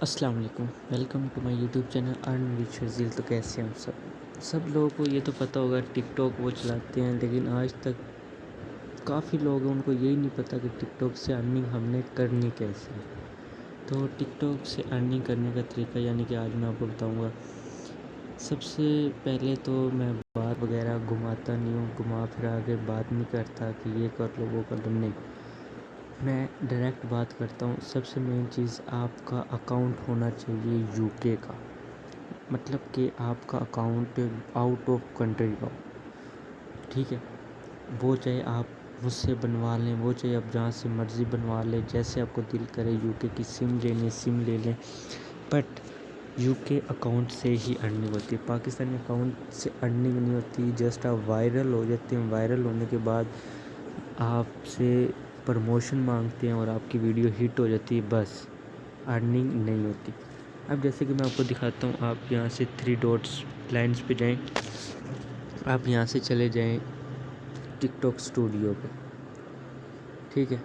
السلام علیکم، welcome to my YouTube channel earn with Sharzeel. تو کیسے ہیں آپ سب لوگوں کو یہ تو پتہ ہوگا ٹک ٹاک وہ چلاتے ہیں، لیکن آج تک کافی لوگ ہیں ان کو یہی نہیں پتہ کہ ٹک ٹاک سے ارننگ ہم نے کرنی کیسے ہے۔ تو ٹک ٹاک سے ارننگ کرنے کا طریقہ یعنی کہ آج میں آپ کو بتاؤں گا۔ سب سے پہلے تو میں بات وغیرہ گھماتا نہیں ہوں، گھما پھرا کے بات نہیں کرتا کہ یہ کر لو وہ کر لو، نہیں، میں ڈائریکٹ بات کرتا ہوں۔ سب سے مین چیز آپ کا اکاؤنٹ ہونا چاہیے یو کے کا، مطلب کہ آپ کا اکاؤنٹ آؤٹ آف کنٹری کا ہو، ٹھیک ہے۔ وہ چاہے آپ مجھ سے بنوا لیں، وہ چاہے آپ جہاں سے مرضی بنوا لیں، جیسے آپ کو دل کرے یو کے کی سم لینی سم لے لیں، بٹ یو کے اکاؤنٹ سے ہی ارننگ ہوتی ہے۔ پاکستانی اکاؤنٹ سے ارننگ نہیں ہوتی، جسٹ آپ وائرل ہو جاتے ہیں، وائرل ہونے کے بعد آپ سے پروموشن مانگتے ہیں اور آپ کی ویڈیو ہٹ ہو جاتی ہے، بس ارننگ نہیں ہوتی۔ اب جیسے کہ میں آپ کو دکھاتا ہوں، آپ یہاں سے 3 ڈاٹس لائنس پہ جائیں، آپ یہاں سے چلے جائیں ٹک ٹاک اسٹوڈیو پہ، ٹھیک ہے۔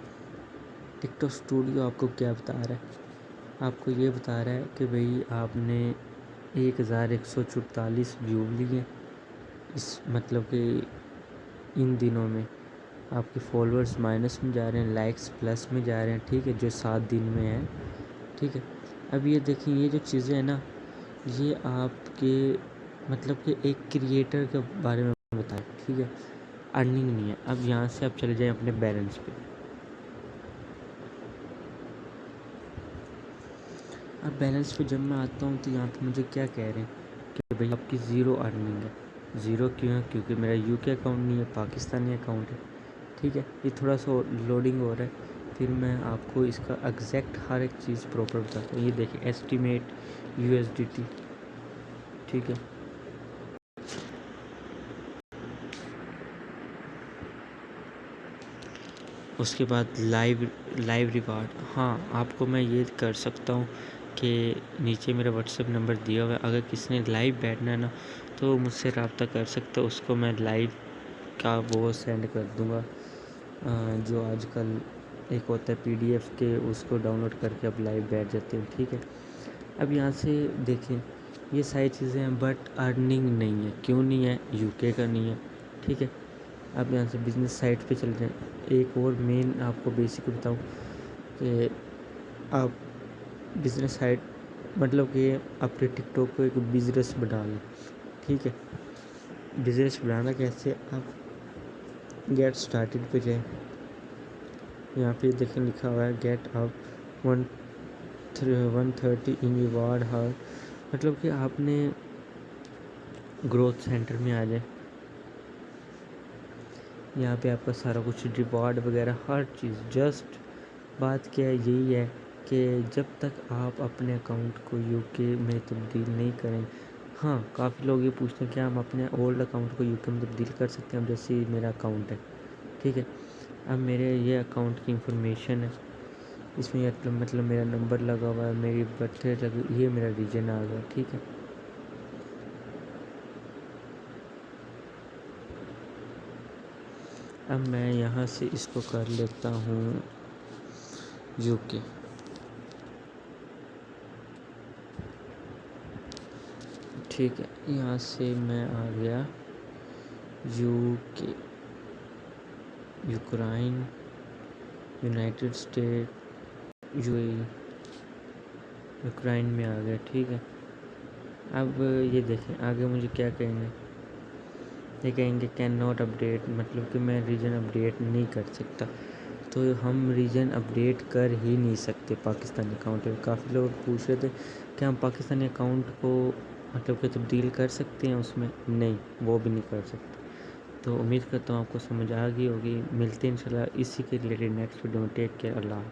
ٹک ٹاک اسٹوڈیو آپ کو کیا بتا رہا ہے؟ آپ کو یہ بتا رہا ہے کہ بھئی آپ نے 1144 ویو لیے، اس مطلب کہ ان دنوں میں آپ کے فالوورز مائنس میں جا رہے ہیں، لائکس پلس میں جا رہے ہیں، ٹھیک ہے، جو 7 دن میں ہے، ٹھیک ہے۔ اب یہ دیکھیں، یہ جو چیزیں ہیں نا، یہ آپ کے مطلب کہ ایک کریئٹر کے بارے میں بتائیں، ٹھیک ہے، ارننگ نہیں ہے۔ اب یہاں سے آپ چلے جائیں اپنے بیلنس پہ، اب بیلنس پہ جب میں آتا ہوں تو یہاں پہ مجھے کیا کہہ رہے ہیں کہ بھئی آپ کی 0 ارننگ ہے۔ 0 کیوں ہے؟ کیونکہ میرا یو کے اکاؤنٹ نہیں ہے، پاکستانی اکاؤنٹ ہے، ٹھیک ہے۔ یہ تھوڑا سا لوڈنگ ہو رہا ہے، پھر میں آپ کو اس کا ایگزیکٹ ہر ایک چیز پراپر بتاتا ہوں۔ یہ دیکھیں ایسٹیمیٹ USDT، ٹھیک ہے۔ اس کے بعد لائیو ریوارڈ، ہاں آپ کو میں یہ کر سکتا ہوں کہ نیچے میرا واٹس ایپ نمبر دیا ہوا ہے، اگر کسی نے لائیو بیٹھنا ہے نا تو مجھ سے رابطہ کر سکتا ہے، اس کو میں لائیو کا وہ سینڈ کر دوں گا، جو آج کل ایک ہوتا ہے PDF کے، اس کو ڈاؤن لوڈ کر کے اب لائیو بیٹھ جاتے ہیں، ٹھیک ہے۔ اب یہاں سے دیکھیں یہ ساری چیزیں ہیں، بٹ ارننگ نہیں ہے۔ کیوں نہیں ہے؟ یو کے کا نہیں ہے، ٹھیک ہے۔ اب یہاں سے بزنس سائٹ پہ چل جائیں۔ ایک اور مین آپ کو بیسک بتاؤں کہ آپ بزنس سائٹ مطلب کہ اپنے ٹک ٹاک کو ایک بزنس بنا لیں، ٹھیک ہے۔ بزنس بنانا کیسے؟ آپ گیٹ اسٹارٹڈ پہ جائیں، یہاں پہ دیکھیں لکھا ہوا ہے گیٹ اپ 130 ان ریوارڈ ہر، مطلب کہ آپ نے گروتھ سینٹر میں آ جائیں، یہاں پہ آپ کا سارا کچھ ریوارڈ وغیرہ ہر چیز، جسٹ بات کیا ہے یہی ہے کہ جب تک آپ اپنے اکاؤنٹ کو یو کے میں تبدیل نہیں کریں، ہاں کافی لوگ یہ پوچھتے ہیں کہ ہم اپنے اولڈ اکاؤنٹ کو یو کے میں تبدیل کر سکتے ہیں؟ اب جیسے میرا اکاؤنٹ ہے، ٹھیک ہے، اب میرے یہ اکاؤنٹ کی انفارمیشن ہے، اس میں یہ مطلب میرا نمبر لگا ہوا ہے، میری برتھ ڈیٹ لگی، یہ میرا ریجن آ گیا، ٹھیک ہے۔ اب میں یہاں سے اس کو کر لیتا ہوں یو کے، ٹھیک ہے۔ یہاں سے میں آ گیا یو کے، Ukraine, United state, UAE، Ukraine میں آ گیا، ٹھیک ہے۔ اب یہ دیکھیں آگے مجھے کیا کہیں گے، یہ کہیں گے کین ناٹ اپڈیٹ، مطلب کہ میں ریجن اپڈیٹ نہیں کر سکتا، تو ہم ریجن اپڈیٹ کر ہی نہیں سکتے پاکستانی اکاؤنٹ میں۔ کافی لوگ پوچھ رہے تھے کہ ہم پاکستانی اکاؤنٹ کو مطلب کہ تبدیل کر سکتے ہیں اس میں، نہیں وہ بھی نہیں کر سکتے۔ تو امید کرتا ہوں آپ کو سمجھ آ گئی ہوگی، ملتے ہیں انشاءاللہ اسی کے ریلیٹڈ نیکسٹ ویڈیو میں، ٹیک کیئر، اللہ حافظ۔